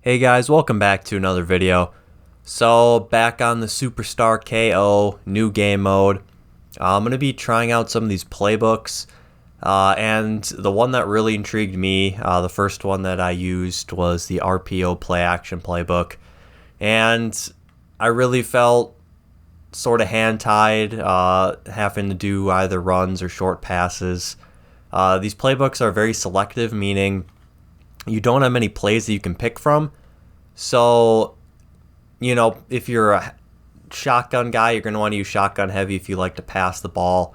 Hey guys, welcome back to another video. So back on the Superstar KO new game mode. I'm going to be trying out some of these playbooks, and the one that really intrigued me, the first one that I used was the RPO play action playbook, and I really felt sort of hand-tied, having to do either runs or short passes. These playbooks are very selective, meaning you don't have many plays that you can pick from. So, if you're a shotgun guy, you're going to want to use shotgun heavy if you like to pass the ball.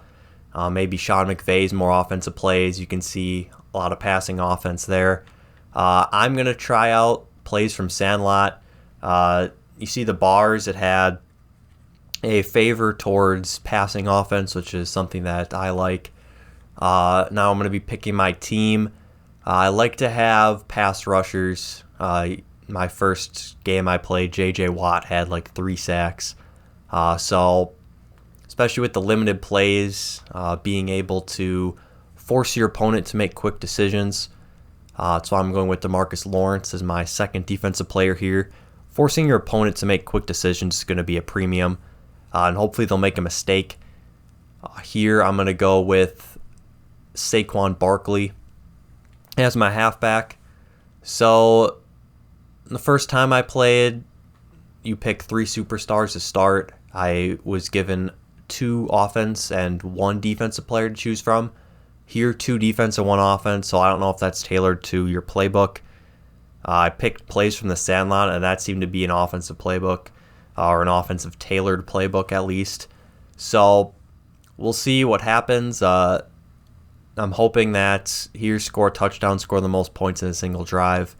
Maybe Sean McVay's more offensive plays. You can see a lot of passing offense there. I'm going to try out plays from Sandlot. You see the bars, it had a favor towards passing offense, which is something that I like. Now I'm going to be picking my team. I like to have pass rushers. My first game I played, J.J. Watt had like 3 sacks. So, especially with the limited plays, being able to force your opponent to make quick decisions. So I'm going with DeMarcus Lawrence as my second defensive player here. Forcing your opponent to make quick decisions is going to be a premium, and hopefully they'll make a mistake. Here I'm going to go with Saquon Barkley as my halfback. So the first time I played, you pick 3 superstars to start. I was given 2 offense and 1 defensive player to choose from. Here, 2 defense and 1 offense, so I don't know if that's tailored to your playbook. I picked plays from the Sandlot, and that seemed to be an offensive playbook, or an offensive tailored playbook at least. So we'll see what happens. I'm hoping that here, score a touchdown, score the most points in a single drive.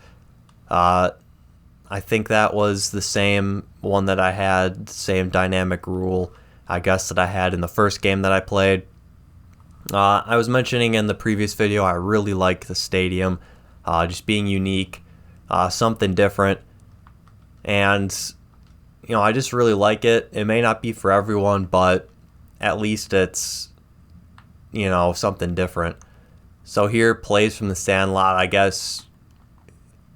I think that was the same one that I had, the same dynamic rule, I guess, that I had in the first game that I played. I was mentioning in the previous video, I really like the stadium, just being unique, something different, and, I just really like it. It may not be for everyone, but at least it's, something different. So here, plays from the Sandlot, I guess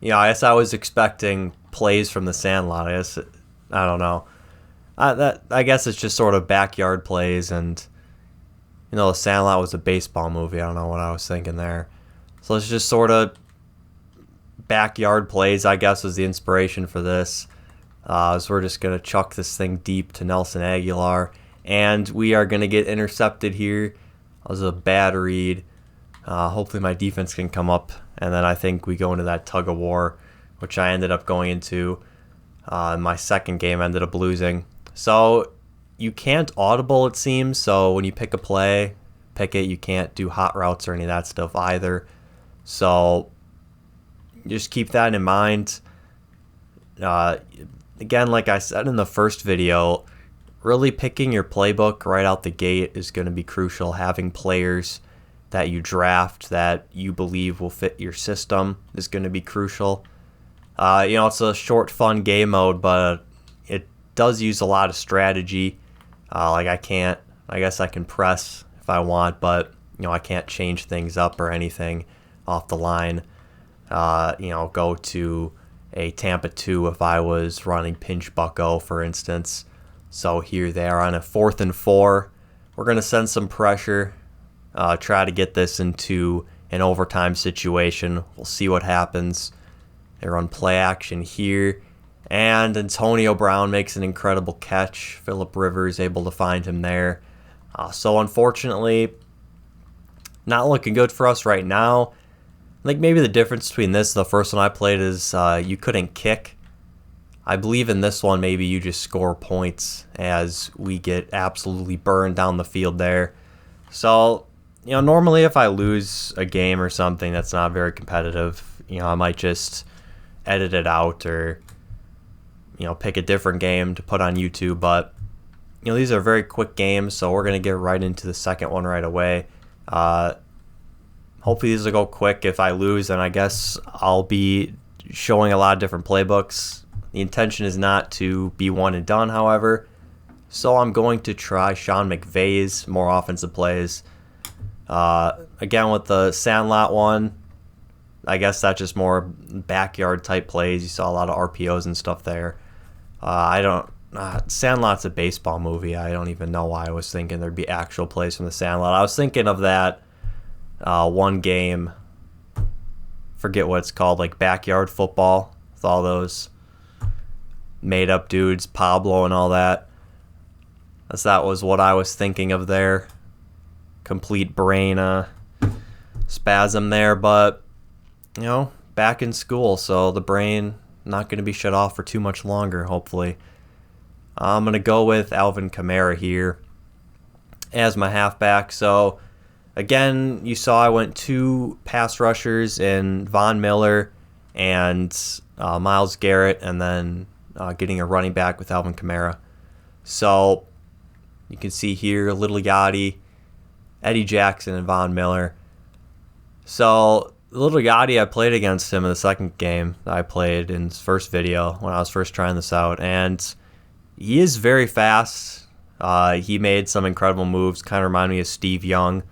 I was expecting plays from the Sandlot. I don't know. I guess it's just sort of backyard plays, and the Sandlot was a baseball movie. I don't know what I was thinking there. So it's just sort of backyard plays, I guess, was the inspiration for this. So we're just gonna chuck this thing deep to Nelson Aguilar, and we are gonna get intercepted here. That was a bad read. Hopefully my defense can come up, and then I think we go into that tug of war, which I ended up going into. My second game ended up losing. So you can't audible, it seems. So when you pick a play, pick it. You can't do hot routes or any of that stuff either. So just keep that in mind. Again, like I said in the first video, really picking your playbook right out the gate is going to be crucial. Having players that you draft that you believe will fit your system is going to be crucial. It's a short, fun game mode, but it does use a lot of strategy. I guess I can press if I want, but, I can't change things up or anything off the line. Go to a Tampa 2 if I was running pinch bucko, for instance. So here they are on a 4th and 4. We're going to send some pressure. Try to get this into an overtime situation. We'll see what happens. They run play action here, and Antonio Brown makes an incredible catch. Phillip Rivers able to find him there. So unfortunately, not looking good for us right now. I think maybe the difference between this and the first one I played is you couldn't kick. I believe in this one maybe you just score points, as we get absolutely burned down the field there. So normally if I lose a game or something that's not very competitive, I might just edit it out or, pick a different game to put on YouTube. But, these are very quick games, so we're going to get right into the second one right away. Hopefully these will go quick. If I lose, then I guess I'll be showing a lot of different playbooks. The intention is not to be one and done, however. So I'm going to try Sean McVay's more offensive plays. Again, with the Sandlot one, I guess that's just more backyard type plays. You saw a lot of RPOs and stuff there. I don't. Sandlot's a baseball movie. I don't even know why I was thinking there'd be actual plays from the Sandlot. I was thinking of that one game. Forget what it's called, like backyard football with all those made up dudes, Pablo and all that. That was what I was thinking of there. Complete brain spasm there, but back in school, so the brain not going to be shut off for too much longer, hopefully. I'm going to go with Alvin Kamara here as my halfback. So again, you saw I went 2 pass rushers in Von Miller and Myles Garrett, and then getting a running back with Alvin Kamara. So you can see here Little Yachty, Eddie Jackson, and Von Miller. So Little Yachty, I played against him in the second game that I played in his first video when I was first trying this out, and he is very fast. He made some incredible moves, kind of remind me of Steve Young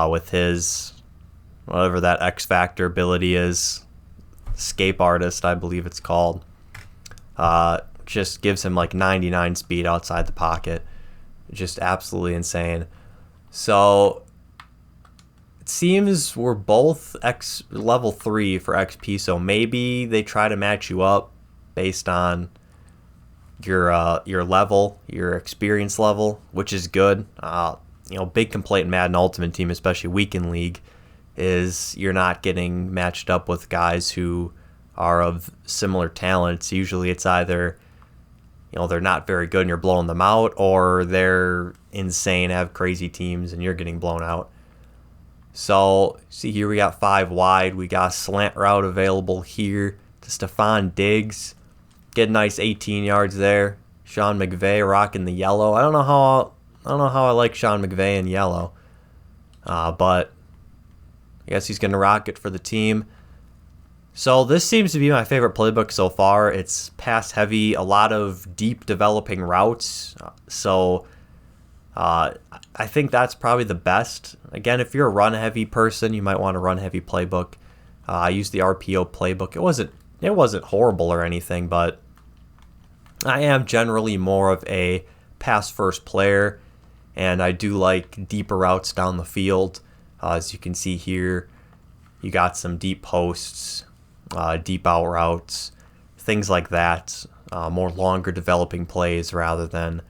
with his, whatever that X Factor ability is, escape artist, I believe it's called. Just gives him like 99 speed outside the pocket. Just absolutely insane. So it seems we're both level 3 for XP, so maybe they try to match you up based on your level, your experience level, which is good. Big complaint in Madden Ultimate Team, especially Weekend League, is you're not getting matched up with guys who are of similar talents. Usually it's either they're not very good and you're blowing them out, or they're insane, have crazy teams, and you're getting blown out. So, see here we got 5 wide. We got a slant route available here to Stephon Diggs. Get a nice 18 yards there. Sean McVay rocking the yellow. I don't know how I like Sean McVay in yellow, but I guess he's going to rock it for the team. So this seems to be my favorite playbook so far. It's pass heavy, a lot of deep developing routes. So I think that's probably the best. Again, if you're a run heavy person, you might want a run heavy playbook. I used the RPO playbook. It wasn't horrible or anything, but I am generally more of a pass first player, and I do like deeper routes down the field. As you can see here, you got some deep posts, deep out routes, things like that. More longer developing plays rather than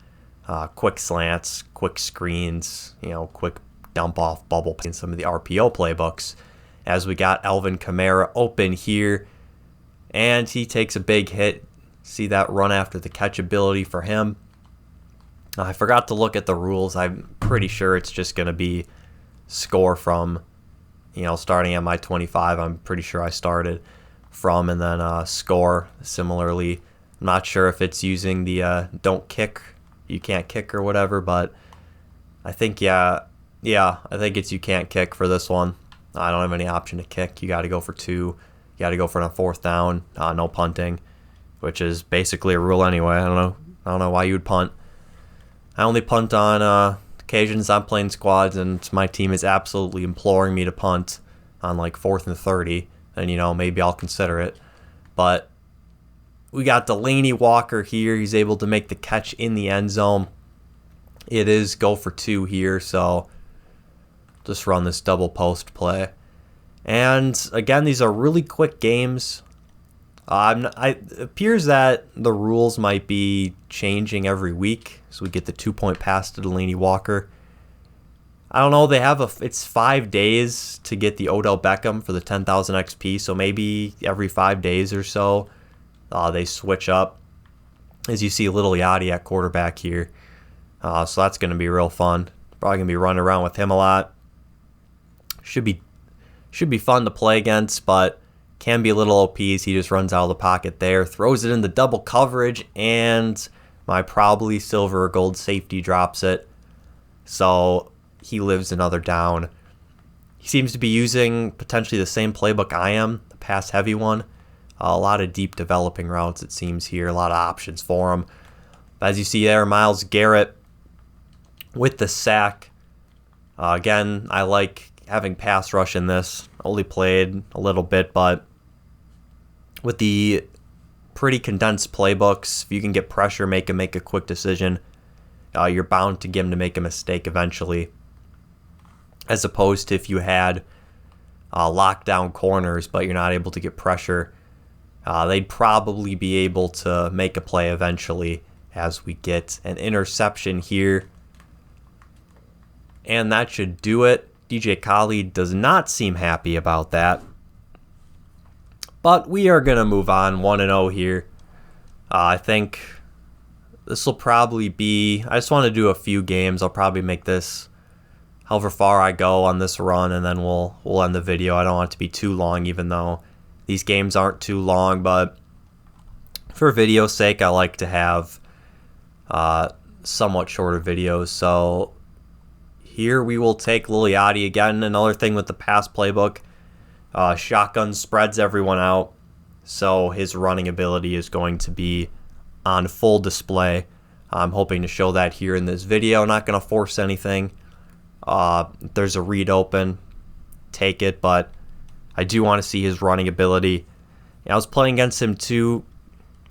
quick slants, quick screens, quick dump off bubble in some of the RPO playbooks. As we got Alvin Kamara open here, and he takes a big hit. See that run after the catch ability for him. I forgot to look at the rules. I'm pretty sure it's just going to be score from, starting at my 25. I'm pretty sure I started from, and then score similarly. I'm not sure if it's using the don't kick, you can't kick or whatever, but I think, I think it's you can't kick for this one. I don't have any option to kick. You got to go for 2. You got to go for a 4th down. No punting, which is basically a rule anyway. I don't know why you would punt. I only punt on occasions I'm playing squads and my team is absolutely imploring me to punt on like 4th and 30, and maybe I'll consider it. But we got Delaney Walker here. He's able to make the catch in the end zone. It is go for 2 here, so just run this double post play. And again, these are really quick games. It appears that the rules might be changing every week, so we get the 2-point pass to Delaney Walker. I don't know. They have it's 5 days to get the Odell Beckham for the 10,000 XP, so maybe every 5 days or so, they switch up. As you see, Little Yachty at quarterback here, so that's going to be real fun. Probably going to be running around with him a lot. Should be fun to play against, but can be a little OP as he just runs out of the pocket there, throws it into double coverage, and my probably silver or gold safety drops it. So he lives another down. He seems to be using potentially the same playbook I am, the pass heavy one. A lot of deep developing routes, it seems here, a lot of options for him. As you see there, Myles Garrett with the sack. Again, I like having pass rush in this. Only played a little bit, but with the pretty condensed playbooks, if you can get pressure, make a quick decision, you're bound to get him to make a mistake eventually. As opposed to if you had lockdown corners, but you're not able to get pressure, they'd probably be able to make a play eventually, as we get an interception here. And that should do it. DJ Khalid does not seem happy about that. But we are going to move on, 1-0 here. I think this will probably be... I just want to do a few games. I'll probably make this however far I go on this run, and then we'll end the video. I don't want it to be too long, even though these games aren't too long. But for video's sake, I like to have somewhat shorter videos. So here we will take Lil Yachty again. Another thing with the pass playbook, shotgun spreads everyone out, so his running ability is going to be on full display. I'm hoping to show that here in this video. Not going to force anything. If there's a read open, take it, but I do want to see his running ability. I was playing against him too,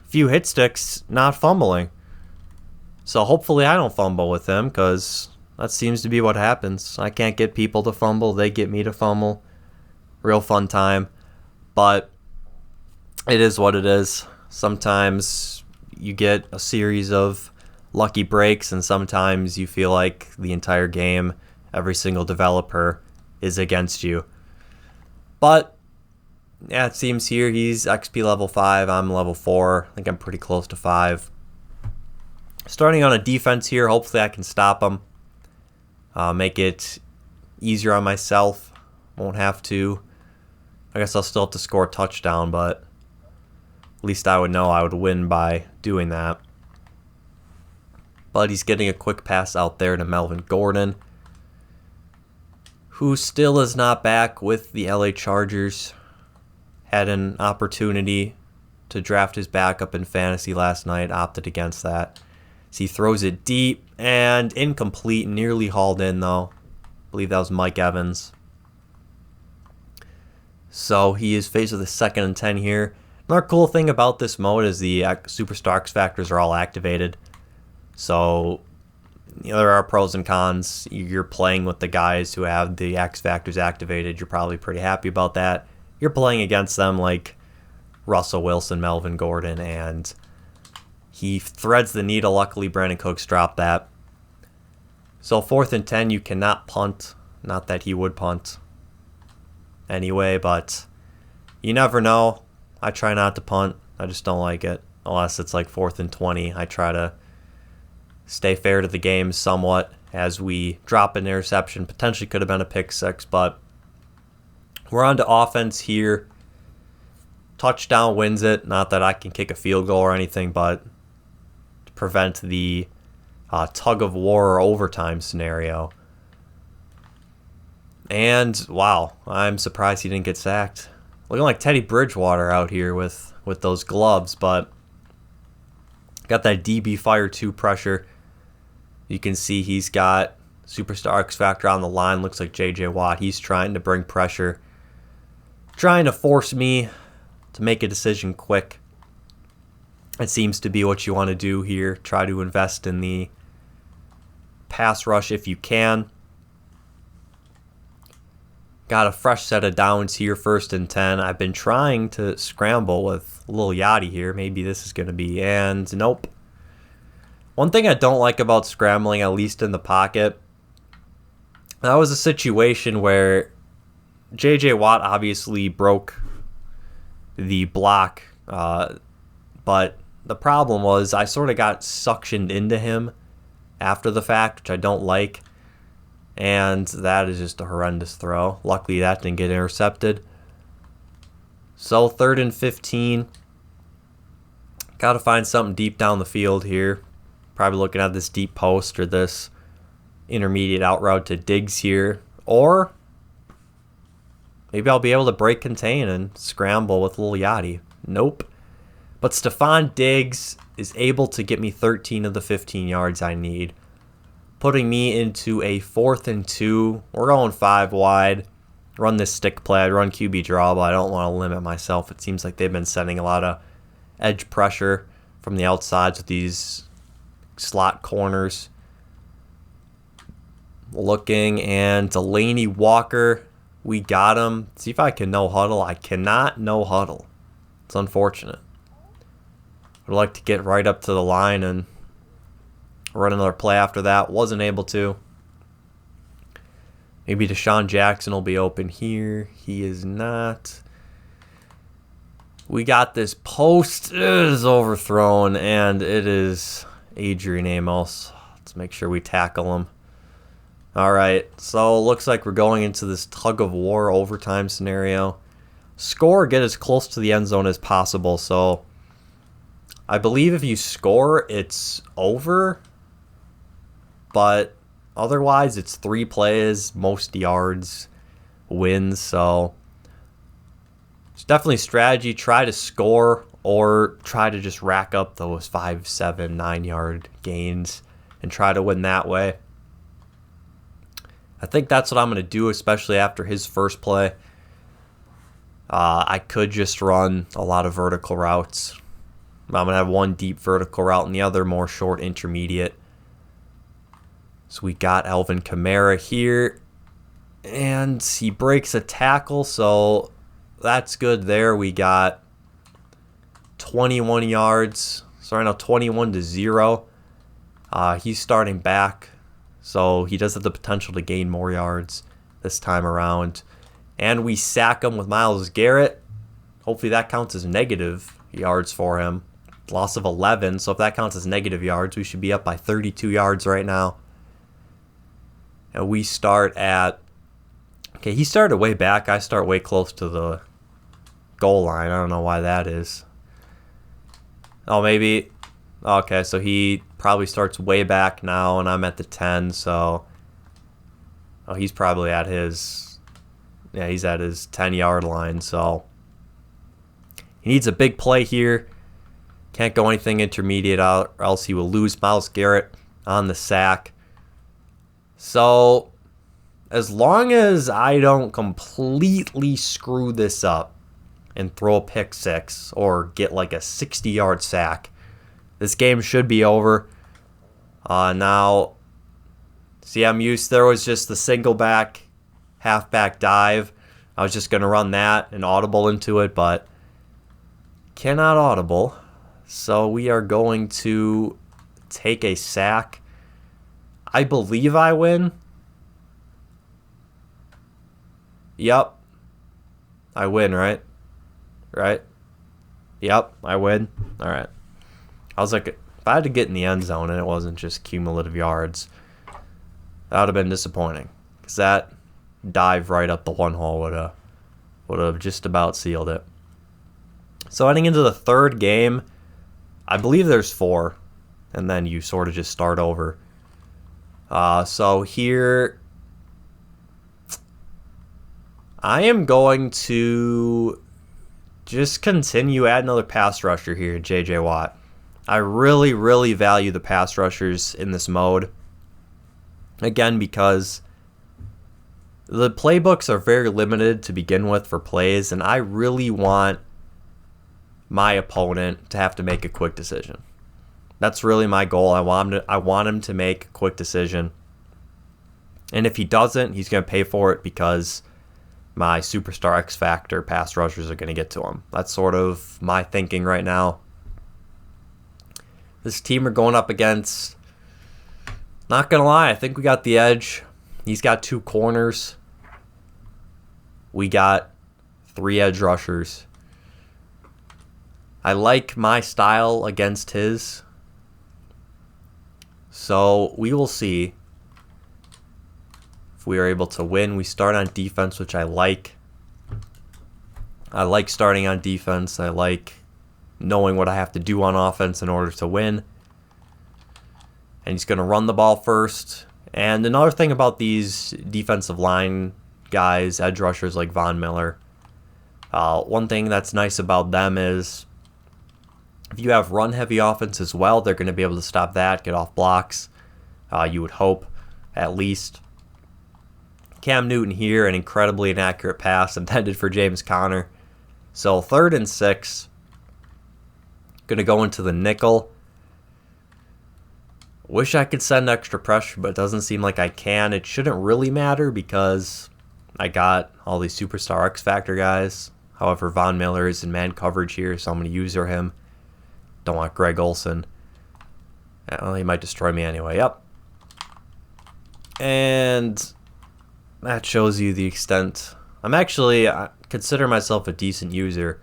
few hit sticks, not fumbling. So hopefully I don't fumble with him, because that seems to be what happens. I can't get people to fumble, they get me to fumble. Real fun time. But it is what it is. Sometimes you get a series of lucky breaks, and sometimes you feel like the entire game, every single developer is against you. But yeah, it seems here he's XP level 5, I'm level 4. I think I'm pretty close to 5. Starting on a defense here, hopefully I can stop him. Make it easier on myself. Won't have to. I guess I'll still have to score a touchdown, but at least I would know I would win by doing that. But he's getting a quick pass out there to Melvin Gordon, who still is not back with the LA Chargers. Had an opportunity to draft his backup in fantasy last night, opted against that. So he throws it deep and incomplete, nearly hauled in though. I believe that was Mike Evans. So he is faced with a 2nd and 10 here. Another cool thing about this mode is the Superstar X Factors are all activated. So there are pros and cons. You're playing with the guys who have the X Factors activated. You're probably pretty happy about that. You're playing against them like Russell Wilson, Melvin Gordon, and he threads the needle. Luckily, Brandon Cooks dropped that. So 4th and 10, you cannot punt. Not that he would punt anyway, but you never know. I try not to punt. I just don't like it. Unless it's like 4th and 20. I try to stay fair to the game somewhat as we drop an interception. Potentially could have been a pick 6, but we're on to offense here. Touchdown wins it. Not that I can kick a field goal or anything, but to prevent the tug of war or overtime scenario. And wow, I'm surprised he didn't get sacked. Looking like Teddy Bridgewater out here with those gloves, but got that DB Fire 2 pressure. You can see he's got Superstar X Factor on the line. Looks like J.J. Watt. He's trying to bring pressure. Trying to force me to make a decision quick. It seems to be what you want to do here. Try to invest in the pass rush if you can. Got a fresh set of downs here, 1st and 10. I've been trying to scramble with Lil Yachty here. Maybe this is going to be, and nope. One thing I don't like about scrambling, at least in the pocket, that was a situation where J.J. Watt obviously broke the block, but the problem was I sort of got suctioned into him after the fact, which I don't like. And that is just a horrendous throw. Luckily, that didn't get intercepted. So 3rd and 15. Got to find something deep down the field here. Probably looking at this deep post or this intermediate out route to Diggs here. Or maybe I'll be able to break contain and scramble with Lil Yachty. Nope. But Stephon Diggs is able to get me 13 of the 15 yards I need. putting me into a 4th and 2. We're going 5 wide. Run this stick play. I'd run QB draw, but I don't want to limit myself. It seems like they've been sending a lot of edge pressure from the outsides with these slot corners. Looking, and Delaney Walker, we got him. See if I can no huddle. I cannot no huddle. It's unfortunate. I'd like to get right up to the line and run another play after that. Wasn't able to. Maybe Deshaun Jackson will be open here. He is not. We got this post. It is overthrown, and it is Adrian Amos. Let's make sure we tackle him. All right, so it looks like we're going into this tug-of-war overtime scenario. Score, get as close to the end zone as possible. So I believe if you score, it's over. But otherwise, it's 3 plays, most yards, wins. So it's definitely strategy. Try to score or try to just rack up those 5, 7, 9-yard gains and try to win that way. I think that's what I'm going to do, especially after his first play. I could just run a lot of vertical routes. I'm going to have one deep vertical route and the other more short intermediate. So we got Alvin Kamara here. And he breaks a tackle, so that's good there. We got 21 yards. So right now 21-0. He's starting back. So he does have the potential to gain more yards this time around. And we sack him with Myles Garrett. Hopefully that counts as negative yards for him. Loss of 11. So if that counts as negative yards, we should be up by 32 yards right now. And we start at... Okay, he started way back. I start way close to the goal line. I don't know why that is. Oh, maybe... Okay, so he probably starts way back now, and I'm at the 10, so... Oh, he's probably at his... Yeah, he's at his 10-yard line, so... He needs a big play here. Can't go anything intermediate out, or else he will lose Myles Garrett on the sack. So, as long as I don't completely screw this up and throw a pick 6 or get like a 60-yard sack, this game should be over. Now, see, I'm used. There was just the single back, halfback dive. I was just going to run that and audible into it, but cannot audible. So we are going to take a sack. I believe I win. Yep. I win, right? Right? Yep, I win. All right. I was like, if I had to get in the end zone and it wasn't just cumulative yards, that would have been disappointing. Because that dive right up the one hole would have just about sealed it. So heading into the third game, I believe there's 4. And then you sort of just start over. So here, I am going to just continue add another pass rusher here, J.J. Watt. I really, really value the pass rushers in this mode. Again, because the playbooks are very limited to begin with for plays, and I really want my opponent to have to make a quick decision. That's really my goal. I want him to make a quick decision. And if he doesn't, he's going to pay for it because my superstar X Factor pass rushers are going to get to him. That's sort of my thinking right now. This team are going up against, not going to lie, I think we got the edge. He's got 2 corners. We got 3 edge rushers. I like my style against his. So we will see if we are able to win. We start on defense, which I like. I like starting on defense. I like knowing what I have to do on offense in order to win. And he's going to run the ball first. And another thing about these defensive line guys, edge rushers like Von Miller, one thing that's nice about them is if you have run-heavy offense as well, they're going to be able to stop that, get off blocks, you would hope. at least. Cam Newton here, an incredibly inaccurate pass intended for James Conner. So 3rd and 6. Going to go into the nickel. Wish I could send extra pressure, but it doesn't seem like I can. It shouldn't really matter because I got all these superstar X Factor guys. However, Von Miller is in man coverage here, so I'm going to user him. Don't want Greg Olsen. Well, he might destroy me anyway. Yep. And that shows you the extent. I consider myself a decent user.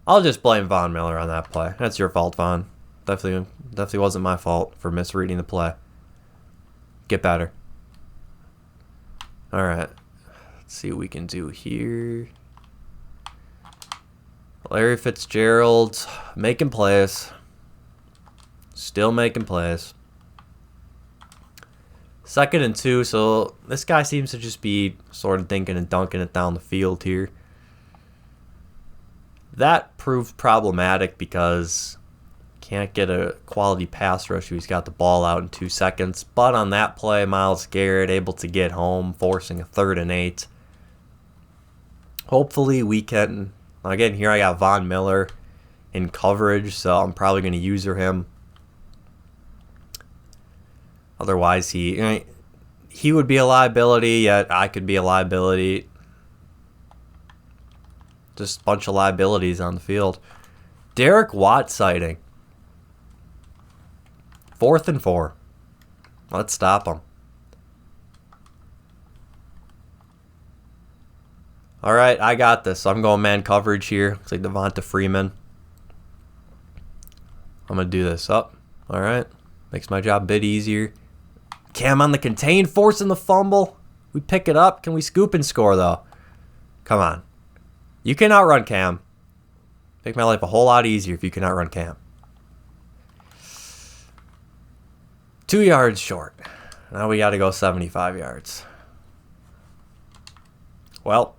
I'll just blame Von Miller on that play. That's your fault, Von. Definitely wasn't my fault for misreading the play. Get better. All right. Let's see what we can do here. Larry Fitzgerald making plays. Still making plays. 2nd and 2, so this guy seems to just be sort of dinking and dunking it down the field here. That proved problematic because can't get a quality pass rush. He's got the ball out in 2 seconds. But on that play, Myles Garrett able to get home, forcing a 3rd and 8. Hopefully we can. Again, here I got Von Miller in coverage, so I'm probably going to user him. Otherwise, he would be a liability, yet I could be a liability. Just a bunch of liabilities on the field. Derek Watt sighting. 4th and 4. Let's stop him. All right, I got this. I'm going man coverage here. Looks like Devonta Freeman. I'm going to do this up. All right. Makes my job a bit easier. Cam on the contain, forcing the fumble. We pick it up. Can we scoop and score, though? Come on. You can outrun Cam. Make my life a whole lot easier if you can outrun Cam. 2 yards short. Now we got to go 75 yards. Well,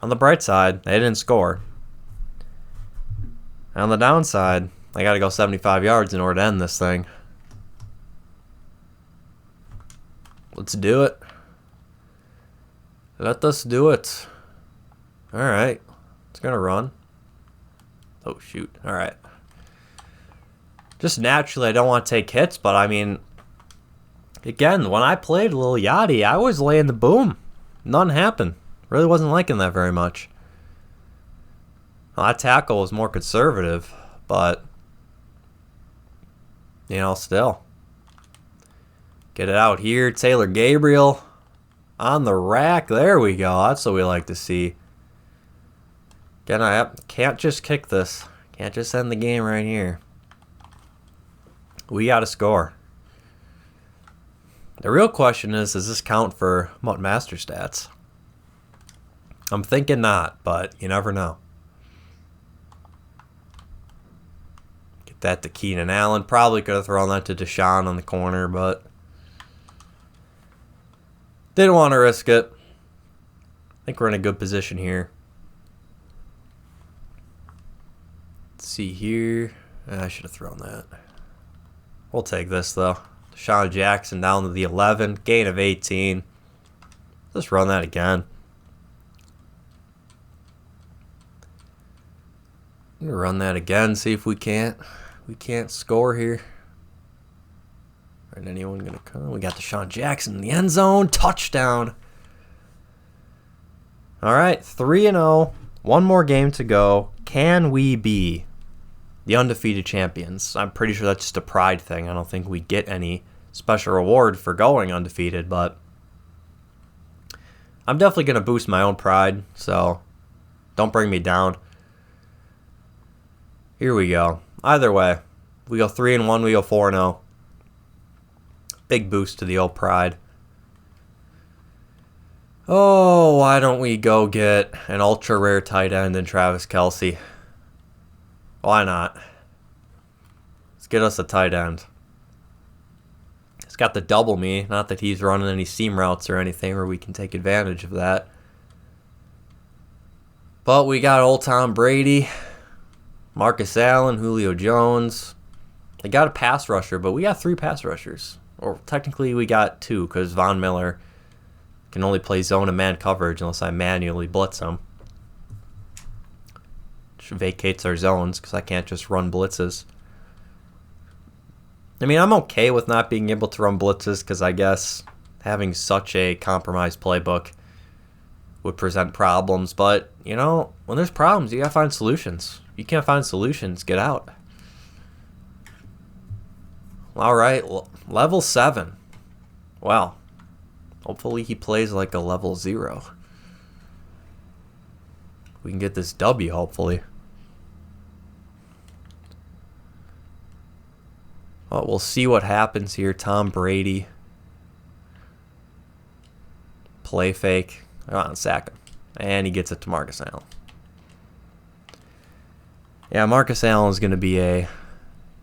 on the bright side, they didn't score. On the downside, I got to go 75 yards in order to end this thing. Let's do it. Let us do it. All right. It's going to run. Oh, shoot. All right. Just naturally, I don't want to take hits, but I mean, again, when I played Lil Yachty, I was laying the boom. None happened. Really wasn't liking that very much. Well, that tackle was more conservative, but, still. Get it out here. Taylor Gabriel on the rack. There we go. That's what we like to see. Again, I can't just kick this. Can't just end the game right here. We got to score. The real question is, does this count for Mutt Master stats? I'm thinking not, but you never know. Get that to Keenan Allen. Probably could have thrown that to Deshaun on the corner, but didn't want to risk it. I think we're in a good position here. Let's see here. I should have thrown that. We'll take this, though. Deshaun Jackson down to the 11. Gain of 18. Let's run that again. I'm gonna run that again, see if we can't score here. Is anyone gonna come? We got Deshaun Jackson in the end zone. Touchdown. All right, 3-0. One more game to go. Can we be the undefeated champions? I'm pretty sure that's just a pride thing. I don't think we get any special reward for going undefeated, but I'm definitely gonna boost my own pride, so don't bring me down. Here we go. Either way, we go 3-1, we go 4-0. Big boost to the old pride. Oh, why don't we go get an ultra rare tight end in Travis Kelce? Why not? Let's get us a tight end. He's got the double me. Not that he's running any seam routes or anything where we can take advantage of that. But we got old Tom Brady, Marcus Allen, Julio Jones. They got a pass rusher, but we got 3 pass rushers. Or technically we got 2 because Von Miller can only play zone and man coverage unless I manually blitz him. Which vacates our zones because I can't just run blitzes. I mean, I'm okay with not being able to run blitzes because I guess having such a compromised playbook would present problems. But, you know, when there's problems, you gotta find solutions. You can't find solutions, get out. All right, level 7. Well, hopefully he plays like a level 0. We can get this W, hopefully. Well, we'll see what happens here. Tom Brady. Play fake. Come on, sack him. And he gets it to Marcus Allen. Yeah, Marcus Allen is going to be a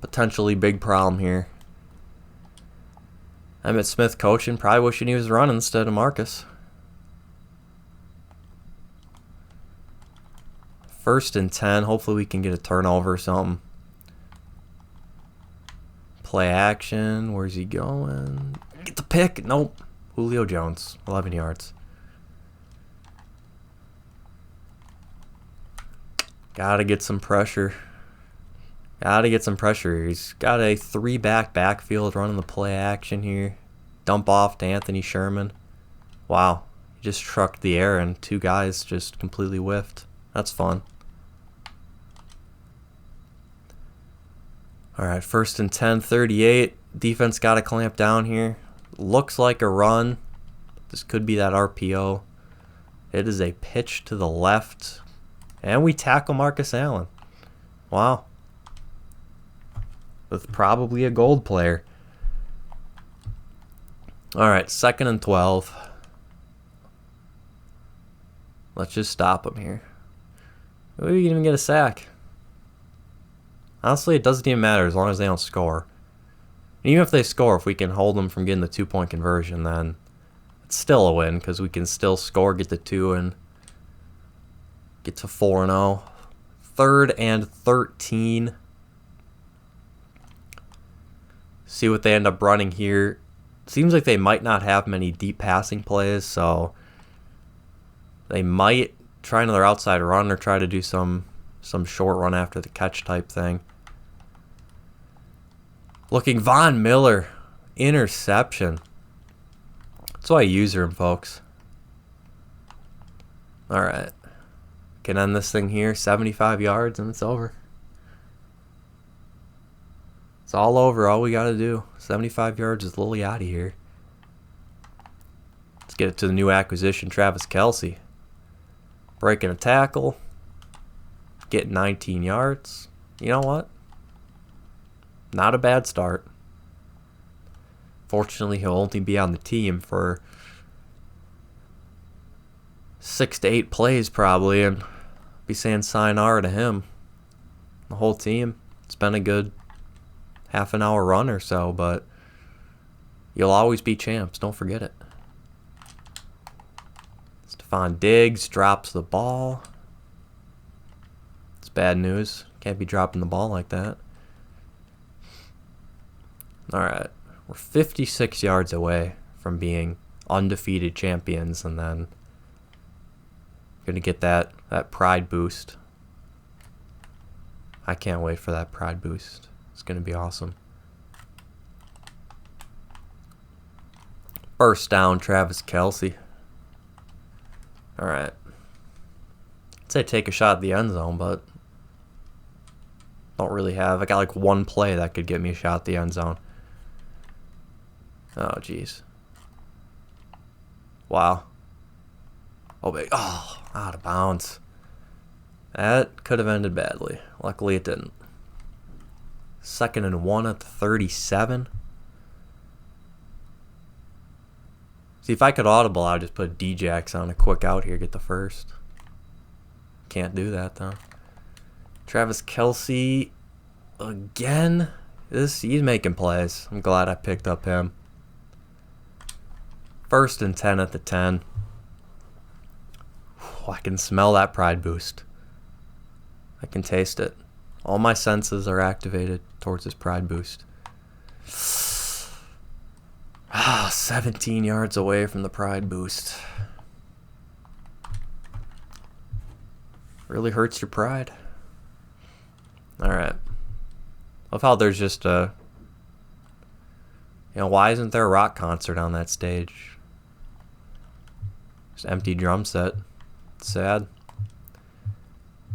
potentially big problem here. Emmitt Smith coaching, probably wishing he was running instead of Marcus. 1st and 10. Hopefully we can get a turnover or something. Play action. Where's he going? Get the pick. Nope. Julio Jones. 11 yards. Gotta get some pressure. Gotta get some pressure. He's got a 3-back backfield running the play action here. Dump off to Anthony Sherman. Wow. He just trucked the air and 2 guys just completely whiffed. That's fun. Alright, 1st and 10, 38. Defense got to clamp down here. Looks like a run. This could be that RPO. It is a pitch to the left. And we tackle Marcus Allen. Wow. With probably a gold player. Alright, 2nd and 12. Let's just stop him here. Maybe we can even get a sack. Honestly, it doesn't even matter as long as they don't score. And even if they score, if we can hold them from getting the 2-point conversion, then it's still a win because we can still score, get the 2, and get to 4-0. 3rd and 13. See what they end up running here. Seems like they might not have many deep passing plays, so they might try another outside run or try to do some short run after the catch type thing. Looking, Von Miller, interception. That's why I use him, folks. Alright. Can end this thing here, 75 yards, and it's over. It's all over, all we gotta do. 75 yards is Lily out of here. Let's get it to the new acquisition, Travis Kelce. Breaking a tackle. Getting 19 yards. You know what? Not a bad start. Fortunately, he'll only be on the team for 6 to 8 plays probably, and be saying sayonara to him. The whole team. It's been a good half an hour run or so, but you'll always be champs. Don't forget it. Stephon Diggs drops the ball. It's bad news. Can't be dropping the ball like that. Alright. We're 56 yards away from being undefeated champions, and then gonna get that pride boost. I can't wait for that pride boost. It's gonna be awesome. First down, Travis Kelce. Alright. I'd say take a shot at the end zone, but don't really have. I got like one play that could get me a shot at the end zone. Oh, jeez. Wow. Oh, big. Oh, out of bounds. That could have ended badly. Luckily, it didn't. 2nd and 1 at the 37. See, if I could audible, I'd just put D-Jax on a quick out here, get the first. Can't do that, though. Travis Kelce again. He's making plays. I'm glad I picked up him. 1st and 10 at the 10. I can smell that pride boost. I can taste it. All my senses are activated towards this pride boost. 17 yards away from the pride boost. Really hurts your pride. Alright. Love how there's just a... why isn't there a rock concert on that stage? Just empty drum set. Sad.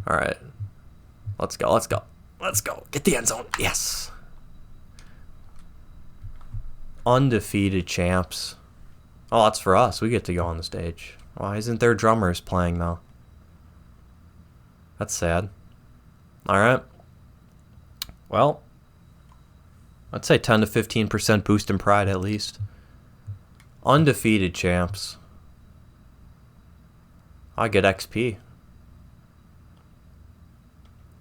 Alright. Let's go, let's go. Let's go. Get the end zone. Yes. Undefeated champs. Oh, that's for us. We get to go on the stage. Why isn't there drummers playing, though? That's sad. Alright. Well, I'd say 10 to 15% boost in pride at least. Undefeated champs. I get XP.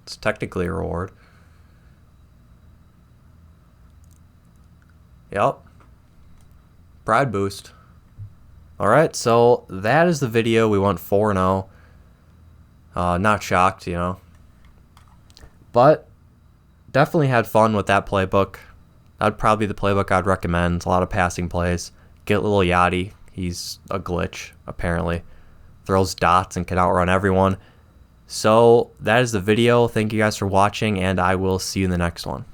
It's technically a reward. Yep. Pride boost. Alright, so that is the video. We went 4-0. Not shocked, you know. But definitely had fun with that playbook. That'd probably be the playbook I'd recommend. It's a lot of passing plays. Get little Yachty. He's a glitch, apparently. Throws dots and can outrun everyone. So that is the video. Thank you guys for watching, and I will see you in the next one.